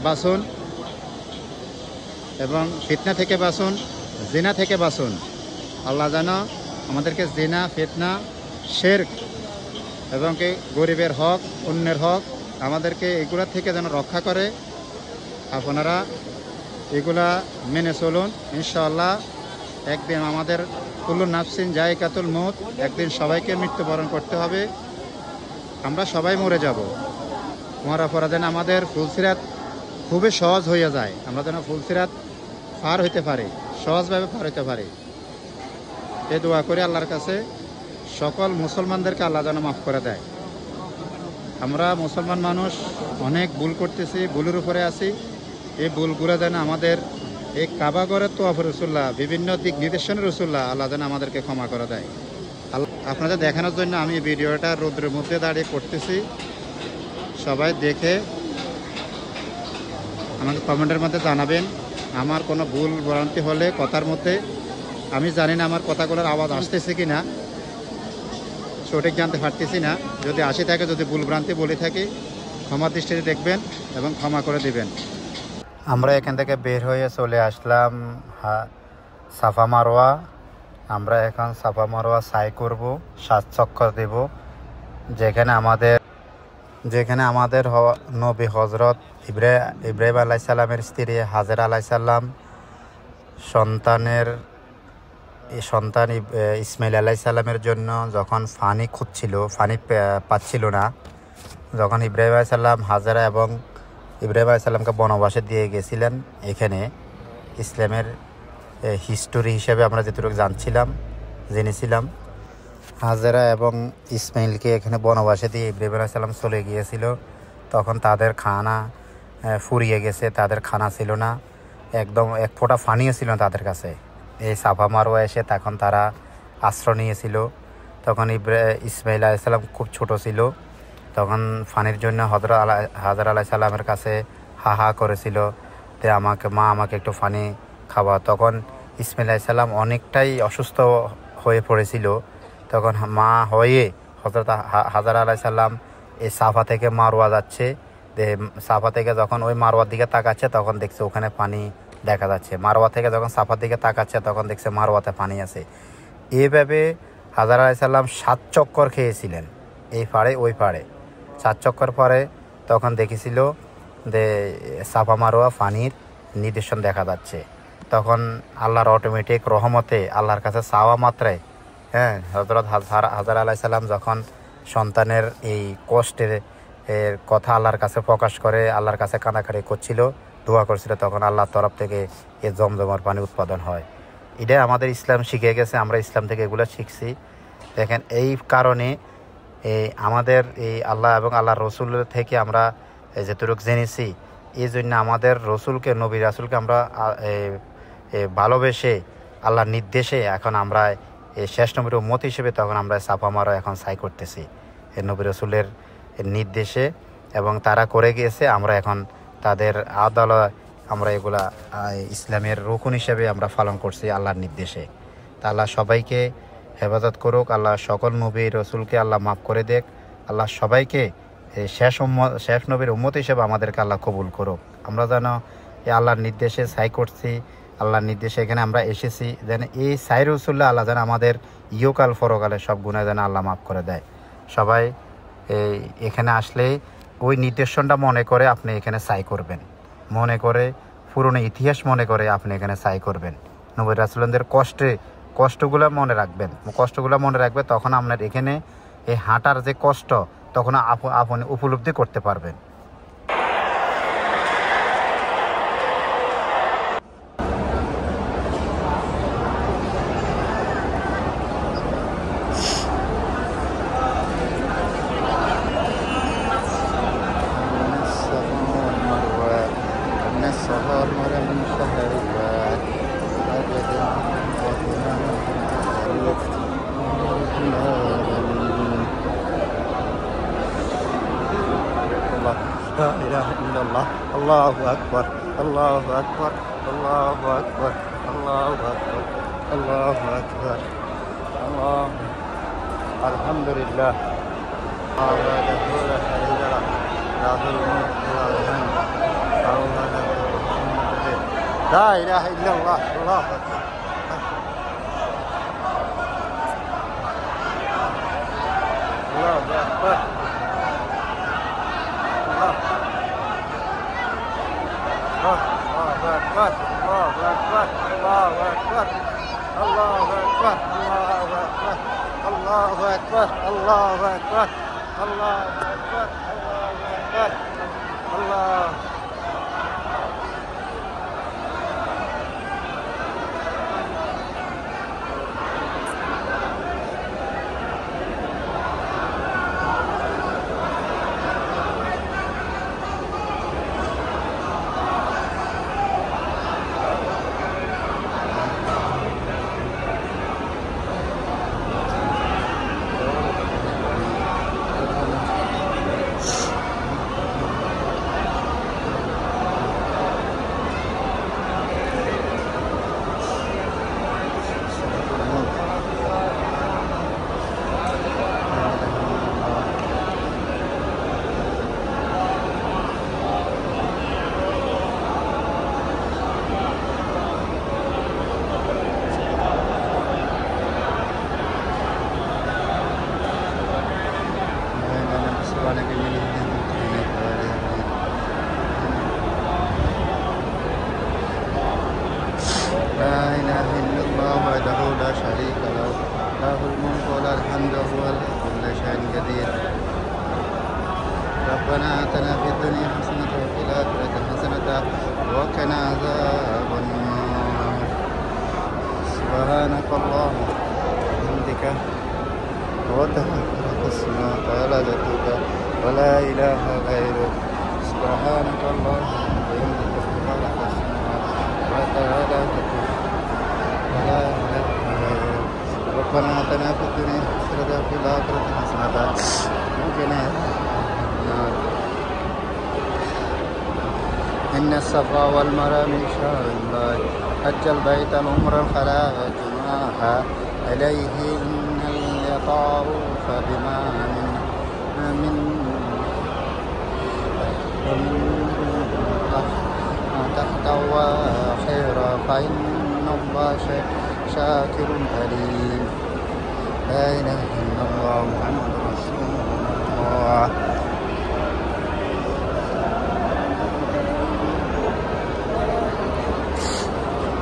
বাঁচুন এবং ফিতনা থেকে বাঁচুন, জিনা থেকে বাঁচুন। আল্লাহ যেন আমাদেরকে জিনা, ফিতনা, শিরক এবং কি গরিবের হক, অন্যের হক আমাদেরকে এগুলা থেকে যেন রক্ষা করে। আপনারা এগুলা মেনে চলুন, ইনশাআল্লাহ একদিন আমাদের কুল্লু নাফসিন জায়কাতুল মউত, একদিন সবাইকে মৃত্যুবরণ করতে হবে। আমরা সবাই মরে যাব। মরার পরে যেন আমাদের ফুলসিরাত খুবই সহজ হয়ে যায়, আমরা যেন ফুলসিরাত পার হইতে পারি, সহজভাবে পার হইতে পারি। এই দোয়া করে আল্লাহর কাছে সকল মুসলমানদেরকে আল্লাহ যেন মাফ করে দেয়। আমরা মুসলমান মানুষ অনেক ভুল করতেছি, ভুলের উপরে আছি। এই ভুলগুলো যেন আমাদের এই কাবা ঘরের তোয়াফ রসুল্লাহ, বিভিন্ন দিক নির্দেশনা রসুল্লাহ আল্লাহ যেন আমাদেরকে ক্ষমা করে দেয়। আপনাদের দেখানোর জন্য আমি ভিডিওটা রোদ্রের মধ্যে দাঁড়িয়ে করতেছি। সবাই দেখে আমাকে কমেন্টের মধ্যে জানাবেন। আমার কোনো ভুল ভ্রান্তি হলে কথার মধ্যে, আমি জানি না আমার কথাগুলোর আওয়াজ আসতেছে কি না, সঠিক জানতে পারতেছি না। যদি আসে থাকে, যদি ভুল ভ্রান্তি বলে থাকি, ক্ষমা দৃষ্টিতে দেখবেন এবং ক্ষমা করে দিবেন। আমরা এখান থেকে বের হয়ে চলে আসলাম সাফা মারোয়া। আমরা এখন সাফা মারোয়া সাই করব, 7 চক্কর দেব, যেখানে আমাদের যেখানে আমাদের নবী হজরত ইব্রাহিম আলাইসাল্লামের স্ত্রী হাজেরা আলাইসাল্লাম সন্তান ইসমাইল আলাইসাল্লামের জন্য যখন পানি খুঁজছিল, পানি পাচ্ছিল না, যখন ইব্রাহিম আলাইসাল্লাম হাজেরা এবং ইব্রাহিম আলাইসাল্লামকে বনবাসে দিয়ে গেছিলেন। এখানে ইসলামের হিস্টোরি হিসেবে আমরা যেটুকু জেনেছিলাম, হাজেরা এবং ইসমাইলকে এখানে বনবাসে দিয়ে ইব্রাহিম আলাইসাল্লাম চলে গিয়েছিল। তখন তাদের খানা ফুরিয়ে গেছে, তাদের খানা ছিল না, একদম এক ফোঁটা পানিও ছিল না তাদের কাছে। এই সাফা মারোয়া এসে তখন তারা আশ্রয় নিয়েছিল। তখন ইসমাইল আলাইসাল্লাম খুব ছোট ছিল, তখন পানির জন্য হাজরা আলাইসাল্লামের কাছে হা করেছিল যে আমাকে একটু পানি খাওয়া। তখন ইসমাইল আলাইসাল্লাম অনেকটাই অসুস্থ হয়ে পড়েছিল। তখন মা হয়ে হজরত হাজরা আলাইসাল্লাম এই সাফা থেকে মারোয়া যাচ্ছে, সাফা থেকে যখন ওই মারোয়ার দিকে তাকাচ্ছে তখন দেখছে ওখানে পানি দেখা যাচ্ছে। মারোয়া থেকে যখন সাফার দিকে তাকাচ্ছে তখন দেখছে মারোয়াতে পানি আছে। এইভাবে হাজরা আলাইসাল্লাম 7 চক্কর খেয়েছিলেন, এই পাড়ে ওই পাড়ে 7 চক্কর পরে তখন দেখেছিল যে সাফা মারোয়া পানির নিদর্শন দেখা যাচ্ছে। তখন আল্লাহর অটোমেটিক রহমতে আল্লাহর কাছে চাওয়া মাত্রায় হজরত হাজরা আলাইসাল্লাম যখন সন্তানের এই কষ্টের কথা আল্লাহর কাছে প্রকাশ করে, আল্লাহর কাছে কান্নাকাটি করছিল, দোয়া করছিল, তখন আল্লাহর তরফ থেকে এই জমজমার পানি উৎপাদন হয়। এটাই আমাদের ইসলাম শিখে গেছে, আমরা ইসলাম থেকে এগুলো শিখছি। দেখেন এই কারণে আমাদের এই আল্লাহ এবং আল্লাহর রসুল থেকে আমরা যেটুকু জেনেছি, এই জন্য আমাদের রসুলকে, নবী রাসুলকে আমরা ভালোবেসে আল্লাহর নির্দেশে এখন আমরা এই শেষ নবীর উম্মত হিসেবে তখন আমরা সাফা মারা এখন সাই করতেছি এই নবী রসুলের নির্দেশে, এবং তারা করে গিয়েছে। আমরা এখন তাদের আদালত আমরা এগুলা ইসলামের রুকুন হিসেবে আমরা পালন করছি আল্লাহর নির্দেশে। তা আল্লাহ সবাইকে হেফাজত করুক, আল্লাহ সকল নবী রসুলকে আল্লাহ মাফ করে দেখ, আল্লাহ সবাইকে শেষ নবীর উম্মত হিসেবে আমাদেরকে আল্লাহ কবুল করুক। আমরা যেন এই আল্লাহর নির্দেশে সাই করছি, আল্লাহর নির্দেশে এখানে আমরা এসেছি, যেন এই সাই রসুল্লাহ আল্লাহ যেন আমাদের ইহকাল পরকালে সব গুনাহ যেন আল্লাহ মাফ করে দেয়। সবাই এখানে আসলে ওই নির্দেশনটা মনে করে আপনি এখানে সাই করবেন, মনে করে পুরনো ইতিহাস মনে করে আপনি এখানে সাই করবেন। নবী রাসূলদের কষ্টগুলো মনে রাখবে, তখন আপনার এখানে এই হাঁটার যে কষ্ট তখন আপনি উপলব্ধি করতে পারবেন। لا إله إلا الله الله أكبر الله أكبر الله أكبر الله أكبر الله أكبر الله الحمد لله لا إله إلا الله الله أكبر الله أكبر الله أكبر الله أكبر الله أكبر الله أكبر الله أكبر الله أكبر الله أكبر الله أكبر الله ربنا آتنا في الدنيا حسنة وفي الآخرة حسنة وقنا عذاب النار سبحانك اللهم وبحمدك وتبارك اسمك ولا جدك ولا إله غيرك سبحانك اللهم وبحمدك وتبارك اسمك وتعالى جدك ولا إله غيرك ربنا آتنا في الدنيا حسنة وفي الآخرة حسنة وقنا النار إن الصفا والمروة من شعائر الله حج البيت العمرة فلا جناح عليه إن الطواف بما من تحت وخيرا فإن الله شاكر عليم لا إله إلا الله محمد رسول الله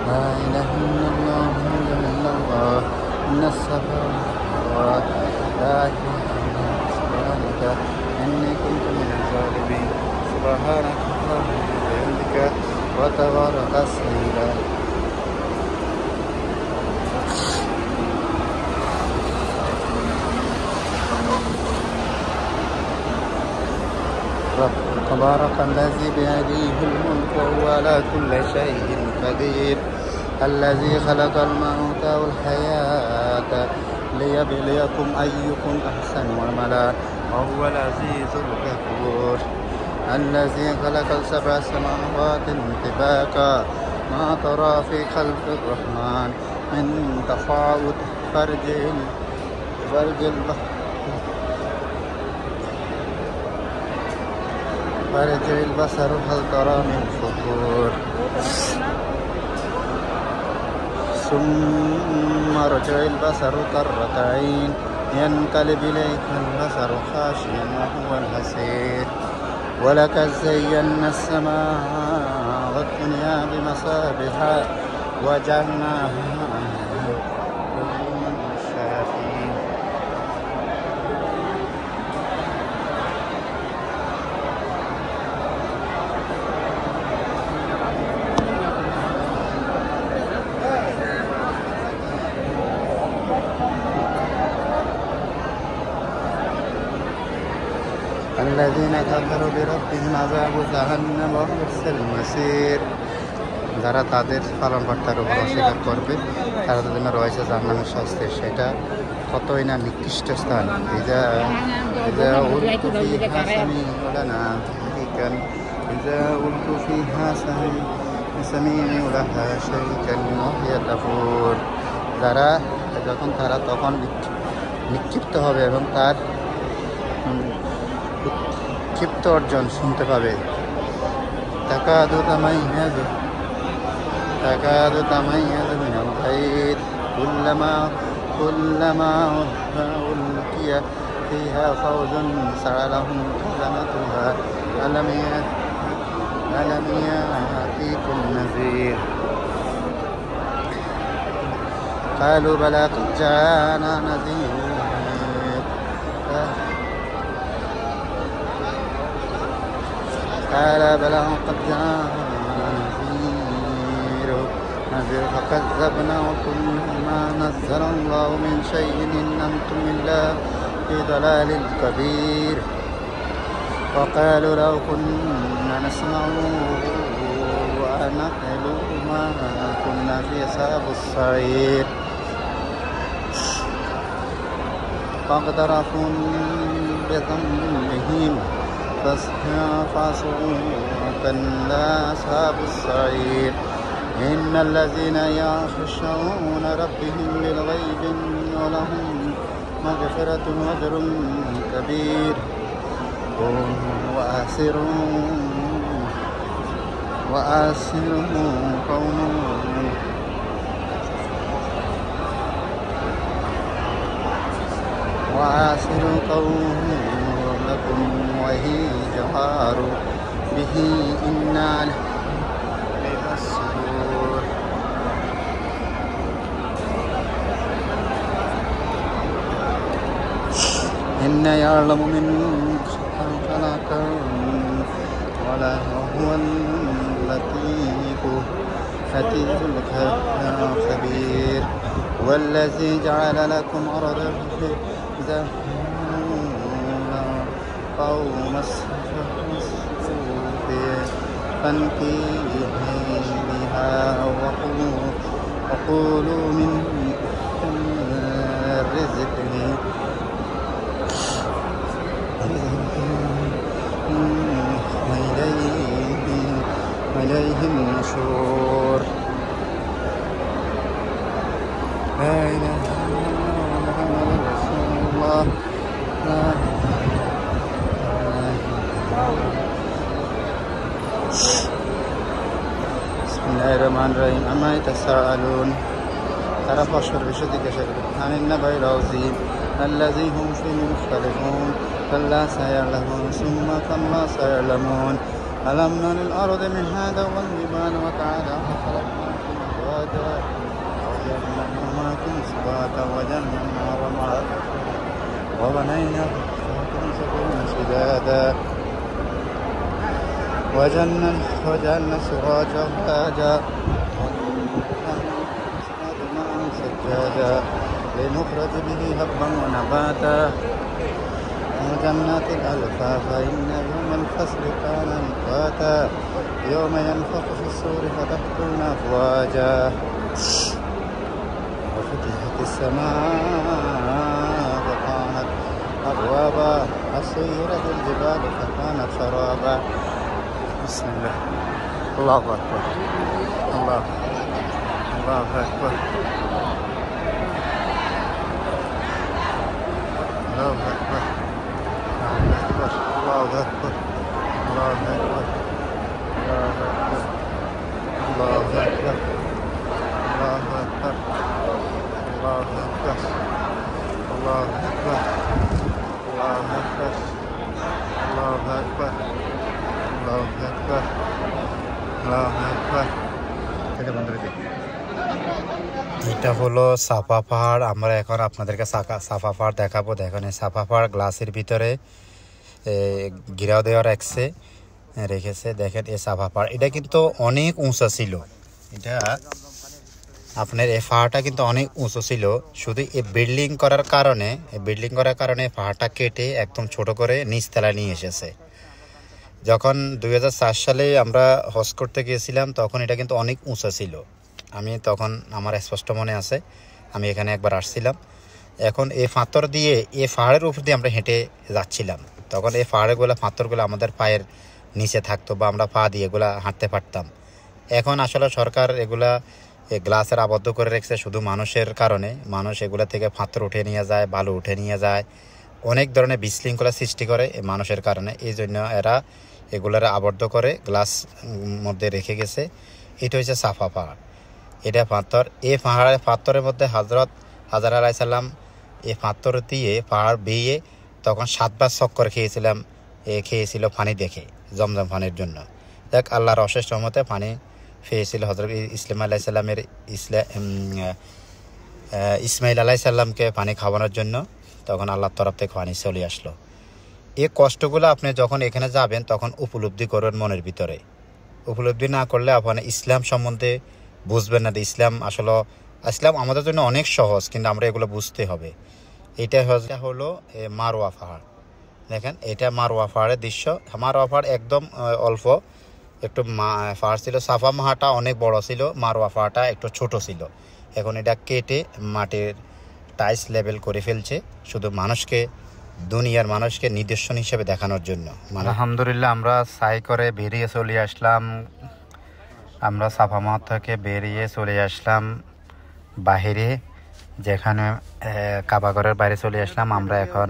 لا إله إلا الله محمد رسول الله إن الصفا والمروة لا إله إلا الله سبحانك إني كنت من الظالمين سبحانك اللهم وبحمدك وتبارك اسمك تبارك الذي بيده الملك وهو على كل شيء قدير الذي خلق الموت والحياة ليبليكم أيكم أحسن عملا وهو العزيز الغفور الذي خلق 7 سماوات طباقا ما ترى في خلق الرحمن من تفاوت فارجع البصر هل ترى من فطور ثم ارجع البصر كرتين ينقلب إليك البصر خاشعا وهو الحسير ولقد زينا السماء والدنيا بمصابيح وجعلناها للشياطين الذين كفروا بربهم عذاب جهنم وبئس المصير যারা তাদের পালনকর্তার উপর অস্বীকার করবে তাদের জন্য রয়েছে জাহান্নামের শাস্তি সেটা কতই না নিকৃষ্ট স্থান إذا ألقوا فيها سمعوا لها شيئا وهي تفور যারা যখন তারা তখন নিক্ষিপ্ত হবে এবং তার ক্ষিপ্ত অর্জন শুনতে পাবে তাকাদু তামাইয়াজু মিনাল গায়দ কুল্লামা উলকিয়া ফিহা ফাওজুন সাআলাহুম খাযানাতুহা আলাম ইয়াতিকুম নাযীর قالوا بلى قد جاءنا نذير قال بلى قد جاءنا نذير فكذبنا وقل ما نزل الله من شيء إن أنتم إلا في ضلال كبير وقالوا لو كنا نسمع ونعقل ما كنا في أصحاب السعير فاقترفوا بذنبهم فسوقا لأصحاب السعير إن الذين يخشون ربهم بالغيب ولهم مغفرة وأجر كبير وآسروا قوم لكم وهي جهار به إنا للسرور إن يعلم من خلق اللطيف لطيف الخبير والذي جعل لكم أرضا قوم السوء فانكيها وقولوا من رزقه وإليه النشور لا إله إلا الله محمد رسول الله بسم الله الرحمن الرحيم عما يتساءلون তারা পরস্পর বিষয় জিজ্ঞাসা করে عن النبأ العظيم الذي هم فيه مختلفون كلا سيعلمون ثم كلا سيعلمون ألم نجعل الأرض مهادا والجبال وتعالى خلقناكم أزواجا وجعلنا نومكم سباتا وجعلنا رمادا وبنينا فوقكم سبلا شدادا وجعلنا سراجا وهاجا سجادا لنخرج به حبا ونباتا وجنات ألفافا إن يوم الفصل كان ميقاتا يوم ينفخ في الصور فتخرجون أفواجا وفتحت السماء فكانت أبوابا وسيرت الجبال فكانت سرابا بسم الله الله أكبر الله أكبر الله أكبر الله أكبر الله أكبر الله أكبر الله أكبر الله أكبر الله أكبر الله أكبر الله أكبر الله أكبر الله أكبر এটা হলো সাফা পাহাড়। আমরা এখন আপনাদেরকে সাফা পাহাড় দেখাবো। দেখেন এই সাফা পাহাড় গ্লাসের ভিতরে ঘিরাও দেওয়া রেখেছে। দেখেন এই সাফা পাহাড় এটা কিন্তু অনেক উঁচা ছিল। এটা আপনার এই পাহাড়টা কিন্তু অনেক উঁচু ছিল। শুধু এই বিল্ডিং করার কারণে পাহাড়টা কেটে একদম ছোট করে নিচতলায় নিয়ে এসেছে। যখন 2004 সালে আমরা হজ করতে গিয়েছিলাম তখন এটা কিন্তু অনেক উঁচা ছিল। আমি তখন আমার স্পষ্ট মনে আছে, আমি এখানে একবার আসছিলাম। এখন এই পাথর দিয়ে এই পাহাড়ের উপর দিয়ে আমরা হেঁটে যাচ্ছিলাম। তখন এই পাথরগুলো আমাদের পায়ের নিচে থাকতো বা আমরা পা দিয়ে এগুলা হাঁটতে পারতাম। এখন আসলে সরকার এগুলা গ্লাসের আবদ্ধ করে রেখেছে শুধু মানুষের কারণে। মানুষ এগুলা থেকে পাথর উঠে নিয়ে যায়, বালু উঠে নিয়ে যায়, অনেক ধরনের বিশৃঙ্খলা সৃষ্টি করে এই মানুষের কারণে। এই জন্য এরা এগুলার আবদ্ধ করে গ্লাস মধ্যে রেখে গেছে। এটা হচ্ছে সাফা পাহাড়, এটা পাথর। এই পাথরের মধ্যে হযরত হাজর আলাইহিস সালাম এই পাথর দিয়ে পাহাড় বেয়ে তখন 7 বার চক্কর খেয়েছিল পানি দেখে, জমজম পানির জন্য। দেখ আল্লাহর অশেষ রহমতে পানি পেয়েছিল হযরত ইসমাইল আলাইহিস সালামকে পানি খাওয়ানোর জন্য। তখন আল্লাহর তরফ থেকে পানি চলে আসলো। এই কষ্টগুলো আপনি যখন এখানে যাবেন তখন উপলব্ধি করবেন মনের ভিতরে। উপলব্ধি না করলে আপনি ইসলাম সম্বন্ধে বুঝবেন না। ইসলাম আমাদের জন্য অনেক সহজ, কিন্তু আমরা এগুলো বুঝতে হবে। এটা হলো মারওয়া পাহাড়। দেখেন এটা মারওয়া পাহাড়ের দৃশ্য। মারওয়া পাহাড় একদম অল্প একটু পাহাড় ছিল। সাফা পাহাড়টা অনেক বড় ছিল, মারওয়া পাহাড়টা একটু ছোট ছিল। এখন এটা কেটে মাটির টাইলস লেভেল করে ফেলছে শুধু দুনিয়ার মানুষকে নিদর্শন হিসেবে দেখানোর জন্য। আলহামদুলিল্লাহ আমরা সাই করে বেরিয়ে চলে আসলাম। আমরা সাফা মাঠ থেকে বেরিয়ে চলে আসলাম বাহিরে, যেখানে কাবাঘরের বাইরে চলে আসলাম। আমরা এখন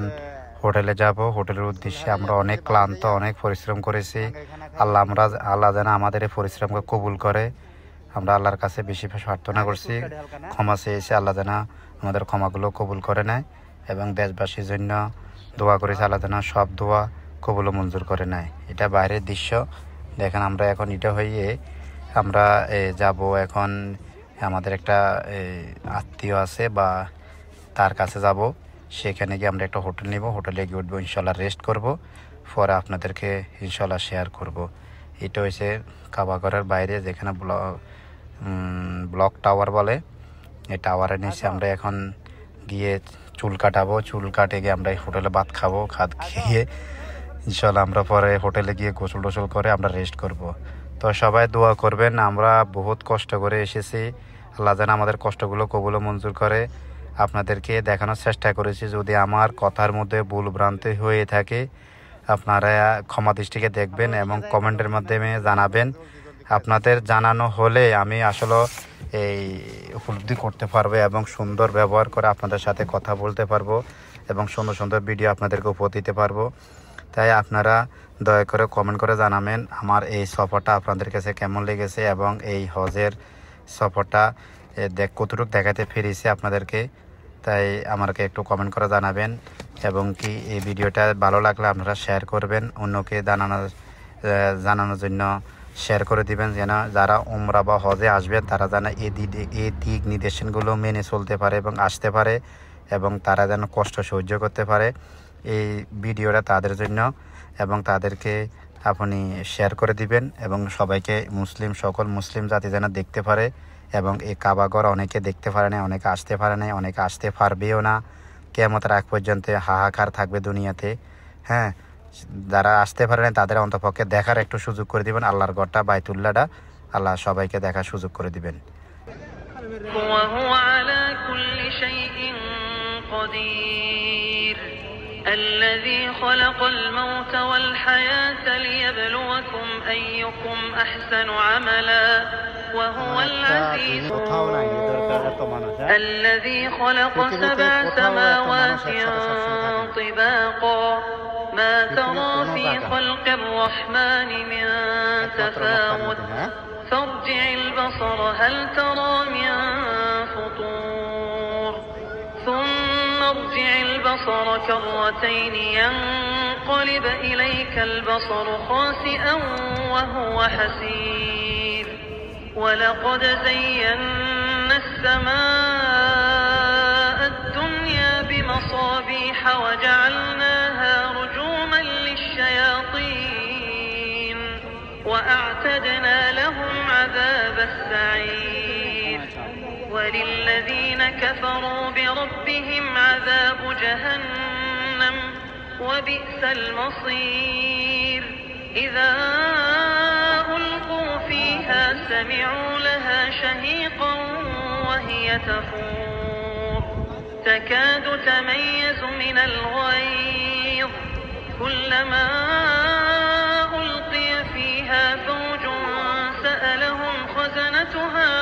হোটেলে যাব। হোটেলের উদ্দেশ্যে আমরা অনেক ক্লান্ত, অনেক পরিশ্রম করেছি। আল্লাহ যেন আমাদের এই পরিশ্রমকে কবুল করে। আমরা আল্লাহর কাছে বেশি প্রার্থনা করছি, ক্ষমা চেয়েছি। আল্লাহ যেন আমাদের ক্ষমাগুলো কবুল করে নেয় এবং দেশবাসীর জন্য দোয়া করেছি। আল্লাহ যেন সব দোয়া কবুল মঞ্জুর করে নেয়। এটা বাইরের দৃশ্য। দেখেন আমরা এখন এটা হয়ে আমরা যাব। এখন আমাদের একটা আত্মীয় আছে বা তার কাছে যাব। সেখানে গিয়ে আমরা একটা হোটেল নিব। হোটেলে গিয়ে উঠবো, ইনশাল্লাহ রেস্ট করব, পরে আপনাদেরকে ইনশাল্লাহ শেয়ার করব এটা হয়েছে কাবাঘরের বাইরে, যেখানে ব্লক টাওয়ার বলে। এই টাওয়ারের নিচে আমরা এখন গিয়ে চুল কাটাবো। চুল কাটে গিয়ে আমরা এই হোটেলে ভাত খাবো। খেয়ে ইনশাল্লাহ আমরা পরে হোটেলে গিয়ে গোসল টোসল করে আমরা রেস্ট করব। তো সবাই দোয়া করবেন। আমরা বহুত কষ্ট করে এসেছি, আল্লাহ যেন আমাদের কষ্টগুলো কবুল মঞ্জুর করে। আপনাদেরকে দেখানোর চেষ্টা করেছি, যদি আমার কথার মধ্যে ভুল ভ্রান্তি হয়ে থাকে আপনারা ক্ষমা দৃষ্টিকে দেখবেন এবং কমেন্টের মাধ্যমে জানাবেন। আপনাদের জানানো হলে আমি আসলে এই উপলব্ধি করতে পারবো এবং সুন্দর ব্যবহার করে আপনাদের সাথে কথা বলতে পারবো এবং সুন্দর সুন্দর ভিডিও আপনাদেরকে উপহার দিতে পারবো। তাই আপনারা দয়া করে কমেন্ট করে জানাবেন আমার এই সফরটা আপনাদের কাছে কেমন লেগেছে এবং এই হজের সফরটা কতটুকু দেখাতে পেরেছি আপনাদেরকে। তাই আমাকে একটু কমেন্ট করে জানাবেন এবং কি এই ভিডিওটা ভালো লাগলে আপনারা শেয়ার করবেন, অন্যকে জানানোর জন্য শেয়ার করে দিবেন, যেন যারা উমরা বা হজে আসবে তারা যেন এই দিক নির্দেশনগুলো মেনে চলতে পারে এবং আসতে পারে এবং তারা যেন কষ্ট সহ্য করতে পারে। এই ভিডিওটা তাদের জন্য এবং তাদেরকে আপনি শেয়ার করে দিবেন এবং সবাইকে সকল মুসলিম জাতি যেন দেখতে পারে। এবং এই কাবাঘর অনেকে দেখতে পারে না, অনেকে আসতে পারে না, অনেকে আসতে পারবেও না। কিয়ামতের আগ পর্যন্ত হাহাকার থাকবে দুনিয়াতে। হ্যাঁ, যারা আসতে পারে না তাদের অন্তপক্ষে দেখার একটু সুযোগ করে দিবেন। আল্লাহর ঘরটা বাইতুল্লাহটা আল্লাহ সবাইকে দেখার সুযোগ করে দিবেন। الذي خلق الموت والحياة ليبلوكم أيكم أحسن عملا وهو العزيز الذي خلق 7 سماوات طباقا ما ترى في خلق الرحمن من تفاوت فارجع البصر هل ترى من فطور ثم ارجع البصر كرتين ينقلب إليك البصر خاسئا وهو حسير ولقد زينا السماء الدنيا بمصابيح وجعلناها رجوما للشياطين وأعتدنا لهم عذاب السعير وللذين كفروا بربهم عذاب جهنم وبئس المصير إذا ألقوا فيها سمعوا لها شهيقا وهي تفور تكاد تميز من الغيظ كلما ألقي فيها فوج سألهم خزنتها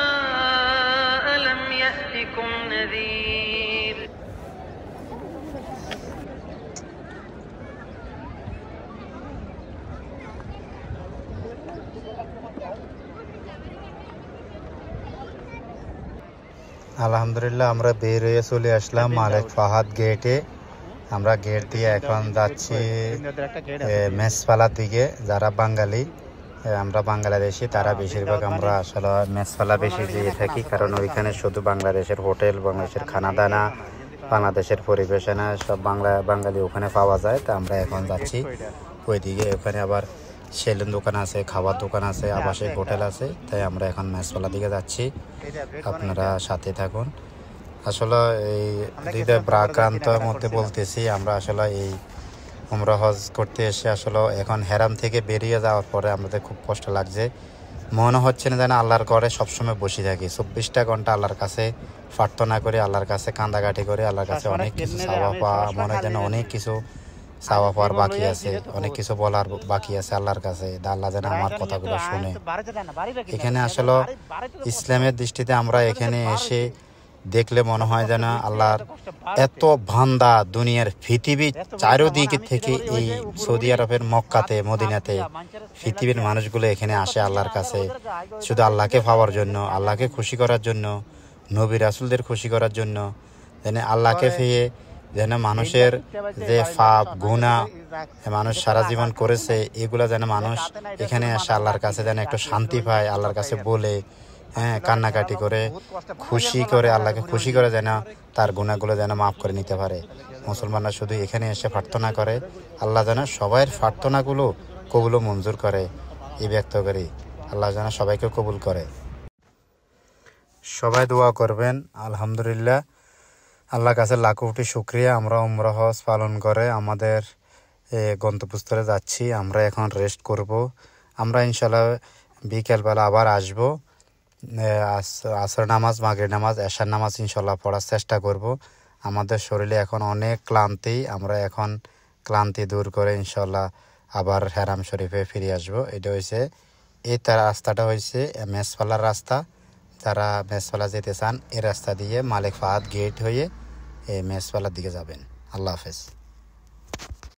ألم يأتكم نذير আলহামদুলিল্লাহ আমরা বের হয়ে চলে আসলাম মালিক ফাহাদ গেটে। আমরা গেট দিয়ে এখন যাচ্ছি মেসপালার দিকে। যারা বাঙালি, আমরা বাংলাদেশি, তারা বেশিরভাগ আমরা আসলে মেসপালা বেশি যেয়ে থাকি, কারণ ওইখানে শুধু বাংলাদেশের হোটেল, বাংলাদেশের খানা দানা, বাংলাদেশের পরিবেশনা সব বাঙালি ওখানে পাওয়া যায়। তা আমরা এখন যাচ্ছি ওইদিকে। ওখানে আবার সেলুন দোকান আছে, খাবার দোকান আছে, আবাসিক হোটেল আছে। তাই আমরা এখন মেসপালা দিকে যাচ্ছি, আপনারা সাথে থাকুন। আসলে এই হৃদয় প্রাক্রান্তর মধ্যে বলতেছি, আমরা আসলে এই উমরা হজ করতে এসে আসলে এখন হেরাম থেকে বেরিয়ে যাওয়ার পরে আমাদের খুব কষ্ট লাগছে। মনে হচ্ছে না যেন আল্লাহর ঘরে সবসময় বসে থাকি, 24টা ঘন্টা আল্লাহর কাছে প্রার্থনা করে, আল্লাহর কাছে কান্দাকাটি করে, আল্লাহর কাছে অনেক কিছু চাওয়া পাওয়া, মনে হয় যেন অনেক কিছু চাওয়া পাওয়ার বাকি আছে, অনেক কিছু বলার বাকি আছে আল্লাহর কাছে। আল্লাহ যেন আমার কথাগুলো শুনে। এখানে আসলে ইসলামের দৃষ্টিতে আমরা এখানে এসে দেখলে মনে হয় যেন আল্লাহর এত বান্দা দুনিয়ার পৃথিবীর চারিদিকে থেকে এই সৌদি আরবের মক্কাতে, মদিনাতে পৃথিবীর মানুষগুলো এখানে আসে আল্লাহর কাছে শুধু আল্লাহকে পাওয়ার জন্য, আল্লাহকে খুশি করার জন্য, নবী রাসূলদের খুশি করার জন্য। যেন আল্লাহকে পেয়ে যেন মানুষের যে পাপ গুনাহ মানুষ সারা জীবন করেছে, এগুলো যেন মানুষ এখানে আসে আল্লাহর কাছে যেন একটু শান্তি পায়, আল্লাহর কাছে বলে, হ্যাঁ, কান্নাকাটি করে, খুশি করে, আল্লাহকে খুশি করে যেন তার গুনাহগুলো যেন মাফ করে নিতে পারে। মুসলমানরা শুধু এখানে এসে প্রার্থনা করে, আল্লাহ যেন সবার প্রার্থনাগুলো কবুল মঞ্জুর করে। এই ব্যক্ত করি। আল্লাহ যেন সবাইকে কবুল করে। সবাই দোয়া করবেন। আলহামদুলিল্লাহ, আল্লাহর কাছে লাখ কোটি শুকরিয়া। আমরা উমরা হজ পালন করে আমাদের গন্তব্যস্থলে যাচ্ছি। আমরা এখন রেস্ট করব। আমরা ইনশাল্লাহ বিকেলবেলা আবার আসব। আসর নামাজ, মাগরিব নামাজ, এশার নামাজ ইনশাল্লাহ পড়ার চেষ্টা করব। আমাদের শরীরে এখন অনেক ক্লান্তি, আমরা এখন ক্লান্তি দূর করে ইনশাল্লাহ আবার হেরাম শরীফে ফিরে আসব। এটা হয়েছে এই রাস্তাটা হয়েছে মেসপালার রাস্তা। যারা মেসপালা যেতে চান এই রাস্তা দিয়ে মালিক ফাহাদ গেট হয়ে এই মেসপালার দিকে যাবেন। আল্লাহ হাফেজ।